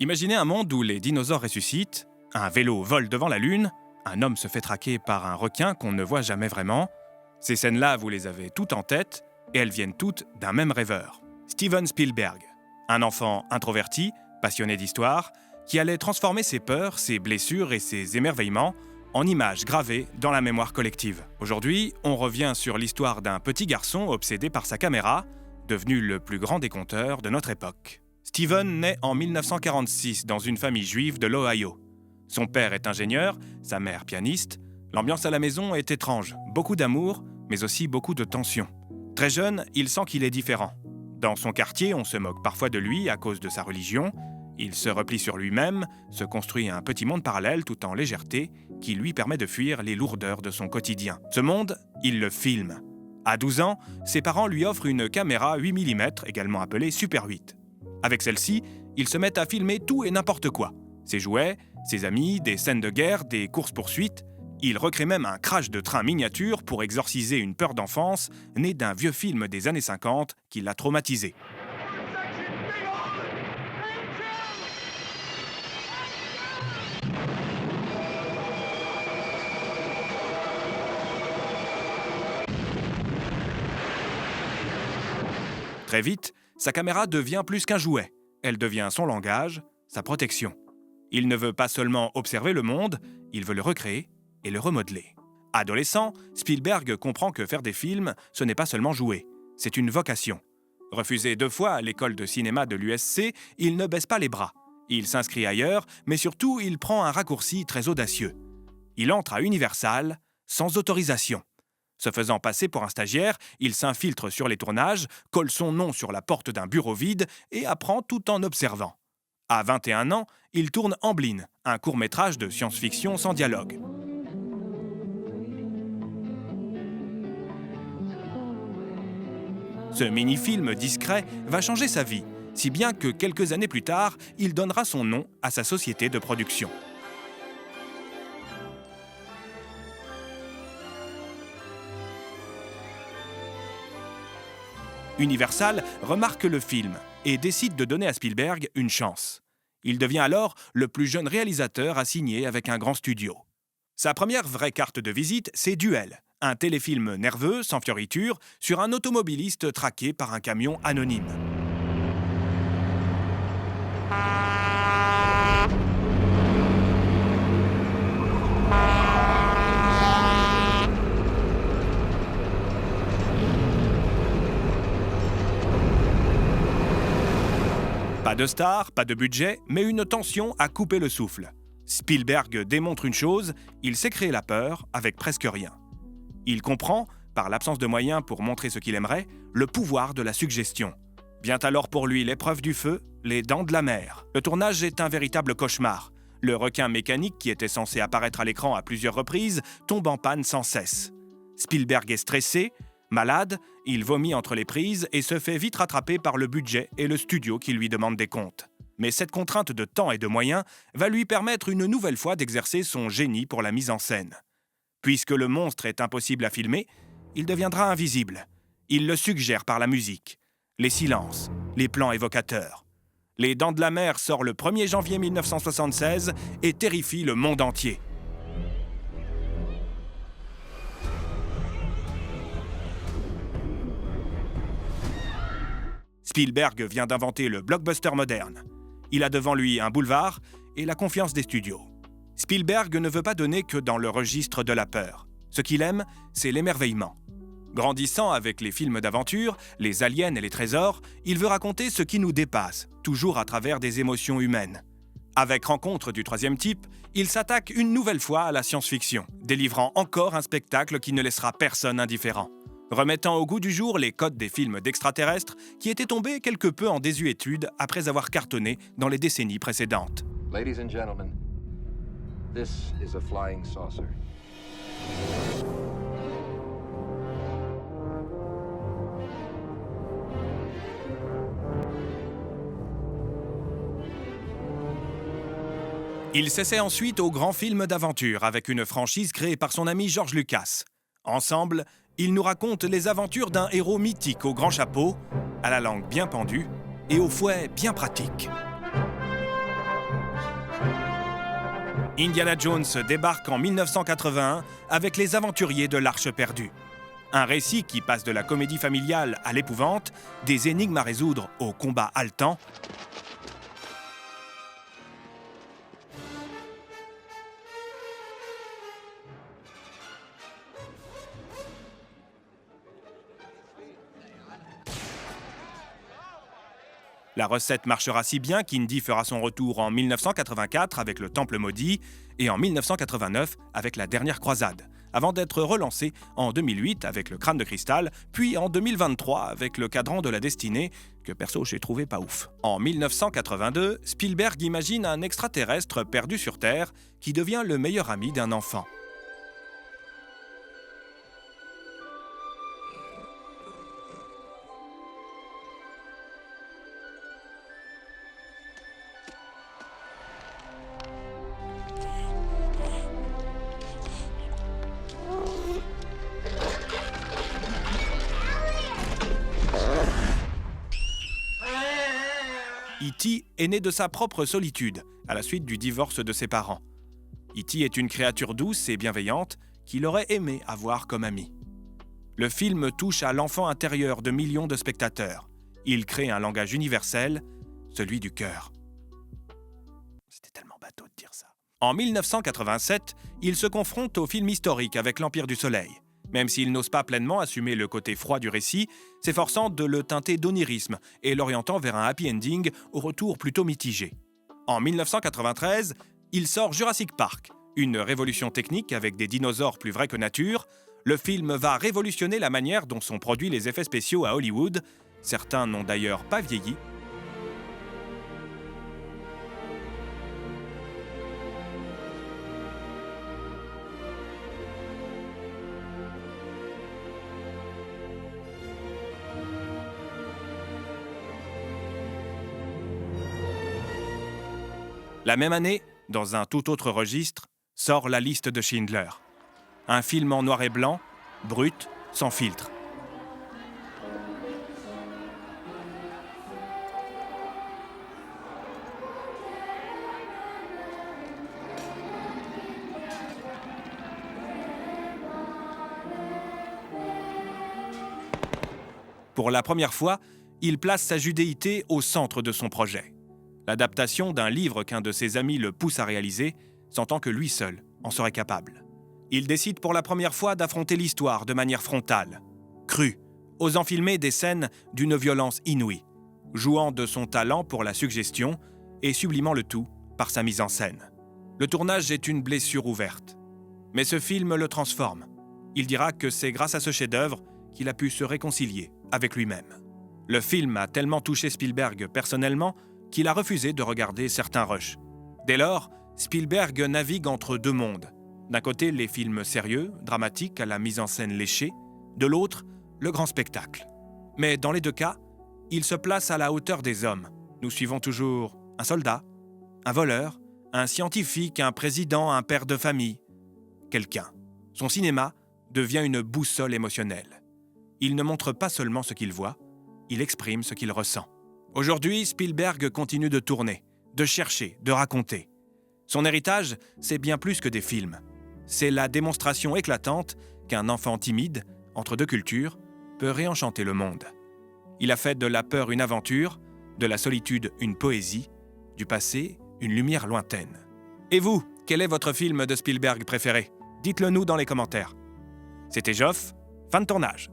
Imaginez un monde où les dinosaures ressuscitent, un vélo vole devant la Lune, un homme se fait traquer par un requin qu'on ne voit jamais vraiment. Ces scènes-là, vous les avez toutes en tête, et elles viennent toutes d'un même rêveur, Steven Spielberg. Un enfant introverti, passionné d'histoire, qui allait transformer ses peurs, ses blessures et ses émerveillements en images gravées dans la mémoire collective. Aujourd'hui, on revient sur l'histoire d'un petit garçon obsédé par sa caméra, devenu le plus grand des conteurs de notre époque. Steven naît en 1946 dans une famille juive de l'Ohio. Son père est ingénieur, sa mère pianiste. L'ambiance à la maison est étrange, beaucoup d'amour, mais aussi beaucoup de tension. Très jeune, il sent qu'il est différent. Dans son quartier, on se moque parfois de lui à cause de sa religion. Il se replie sur lui-même, se construit un petit monde parallèle tout en légèreté qui lui permet de fuir les lourdeurs de son quotidien. Ce monde, il le filme. À 12 ans, ses parents lui offrent une caméra 8 mm, également appelée Super 8. Avec celle-ci, il se met à filmer tout et n'importe quoi. Ses jouets, ses amis, des scènes de guerre, des courses-poursuites. Il recrée même un crash de train miniature pour exorciser une peur d'enfance née d'un vieux film des années 50 qui l'a traumatisé. Très vite, sa caméra devient plus qu'un jouet. Elle devient son langage, sa protection. Il ne veut pas seulement observer le monde, il veut le recréer et le remodeler. Adolescent, Spielberg comprend que faire des films, ce n'est pas seulement jouer, c'est une vocation. Refusé 2 fois à l'école de cinéma de l'USC, il ne baisse pas les bras. Il s'inscrit ailleurs, mais surtout, il prend un raccourci très audacieux. Il entre à Universal sans autorisation. Se faisant passer pour un stagiaire, il s'infiltre sur les tournages, colle son nom sur la porte d'un bureau vide et apprend tout en observant. À 21 ans, il tourne Amblin, un court-métrage de science-fiction sans dialogue. Ce mini-film discret va changer sa vie, si bien que quelques années plus tard, il donnera son nom à sa société de production. Universal remarque le film et décide de donner à Spielberg une chance. Il devient alors le plus jeune réalisateur à signer avec un grand studio. Sa première vraie carte de visite, c'est Duel, un téléfilm nerveux, sans fioriture, sur un automobiliste traqué par un camion anonyme. Pas de star, pas de budget, mais une tension à couper le souffle. Spielberg démontre une chose, il sait créer la peur avec presque rien. Il comprend, par l'absence de moyens pour montrer ce qu'il aimerait, le pouvoir de la suggestion. Vient alors pour lui l'épreuve du feu, les dents de la mer. Le tournage est un véritable cauchemar. Le requin mécanique qui était censé apparaître à l'écran à plusieurs reprises tombe en panne sans cesse. Spielberg est stressé, malade, il vomit entre les prises et se fait vite rattraper par le budget et le studio qui lui demandent des comptes. Mais cette contrainte de temps et de moyens va lui permettre une nouvelle fois d'exercer son génie pour la mise en scène. Puisque le monstre est impossible à filmer, il deviendra invisible. Il le suggère par la musique, les silences, les plans évocateurs. Les Dents de la Mer sort le 1er janvier 1976 et terrifie le monde entier. Spielberg vient d'inventer le blockbuster moderne. Il a devant lui un boulevard et la confiance des studios. Spielberg ne veut pas donner que dans le registre de la peur. Ce qu'il aime, c'est l'émerveillement. Grandissant avec les films d'aventure, les aliens et les trésors, il veut raconter ce qui nous dépasse, toujours à travers des émotions humaines. Avec Rencontre du troisième type, il s'attaque une nouvelle fois à la science-fiction, délivrant encore un spectacle qui ne laissera personne indifférent. Remettant au goût du jour les codes des films d'extraterrestres qui étaient tombés quelque peu en désuétude après avoir cartonné dans les décennies précédentes. Ladies and gentlemen, this is a flying saucer. Il s'essaie ensuite au grand film d'aventure avec une franchise créée par son ami George Lucas. Ensemble, ils nous racontent les aventures d'un héros mythique au grand chapeau, à la langue bien pendue et au fouet bien pratique. Indiana Jones débarque en 1981 avec Les Aventuriers de l'Arche perdue. Un récit qui passe de la comédie familiale à l'épouvante, des énigmes à résoudre au combat haletant. La recette marchera si bien qu'Indy fera son retour en 1984 avec Le Temple maudit et en 1989 avec La Dernière Croisade, avant d'être relancé en 2008 avec Le Crâne de cristal, puis en 2023 avec Le Cadran de la destinée, que perso j'ai trouvé pas ouf. En 1982, Spielberg imagine un extraterrestre perdu sur Terre qui devient le meilleur ami d'un enfant. E.T. est né de sa propre solitude, à la suite du divorce de ses parents. E.T. est une créature douce et bienveillante qu'il aurait aimé avoir comme ami. Le film touche à l'enfant intérieur de millions de spectateurs. Il crée un langage universel, celui du cœur. C'était tellement bateau de dire ça. En 1987, il se confronte au film historique avec l'Empire du Soleil. Même s'il n'ose pas pleinement assumer le côté froid du récit, s'efforçant de le teinter d'onirisme et l'orientant vers un happy ending au retour plutôt mitigé. En 1993, il sort Jurassic Park, une révolution technique avec des dinosaures plus vrais que nature. Le film va révolutionner la manière dont sont produits les effets spéciaux à Hollywood. Certains n'ont d'ailleurs pas vieilli. La même année, dans un tout autre registre, sort La Liste de Schindler. Un film en noir et blanc, brut, sans filtre. Pour la première fois, il place sa judéité au centre de son projet. L'adaptation d'un livre qu'un de ses amis le pousse à réaliser, sentant que lui seul en serait capable. Il décide pour la première fois d'affronter l'histoire de manière frontale, crue, osant filmer des scènes d'une violence inouïe, jouant de son talent pour la suggestion et sublimant le tout par sa mise en scène. Le tournage est une blessure ouverte, mais ce film le transforme. Il dira que c'est grâce à ce chef-d'œuvre qu'il a pu se réconcilier avec lui-même. Le film a tellement touché Spielberg personnellement qu'il a refusé de regarder certains rushs. Dès lors, Spielberg navigue entre deux mondes. D'un côté, les films sérieux, dramatiques, à la mise en scène léchée. De l'autre, le grand spectacle. Mais dans les deux cas, il se place à la hauteur des hommes. Nous suivons toujours un soldat, un voleur, un scientifique, un président, un père de famille. Quelqu'un. Son cinéma devient une boussole émotionnelle. Il ne montre pas seulement ce qu'il voit, il exprime ce qu'il ressent. Aujourd'hui, Spielberg continue de tourner, de chercher, de raconter. Son héritage, c'est bien plus que des films. C'est la démonstration éclatante qu'un enfant timide, entre deux cultures, peut réenchanter le monde. Il a fait de la peur une aventure, de la solitude une poésie, du passé une lumière lointaine. Et vous, quel est votre film de Spielberg préféré ? Dites-le nous dans les commentaires. C'était Geoff, fin de tournage.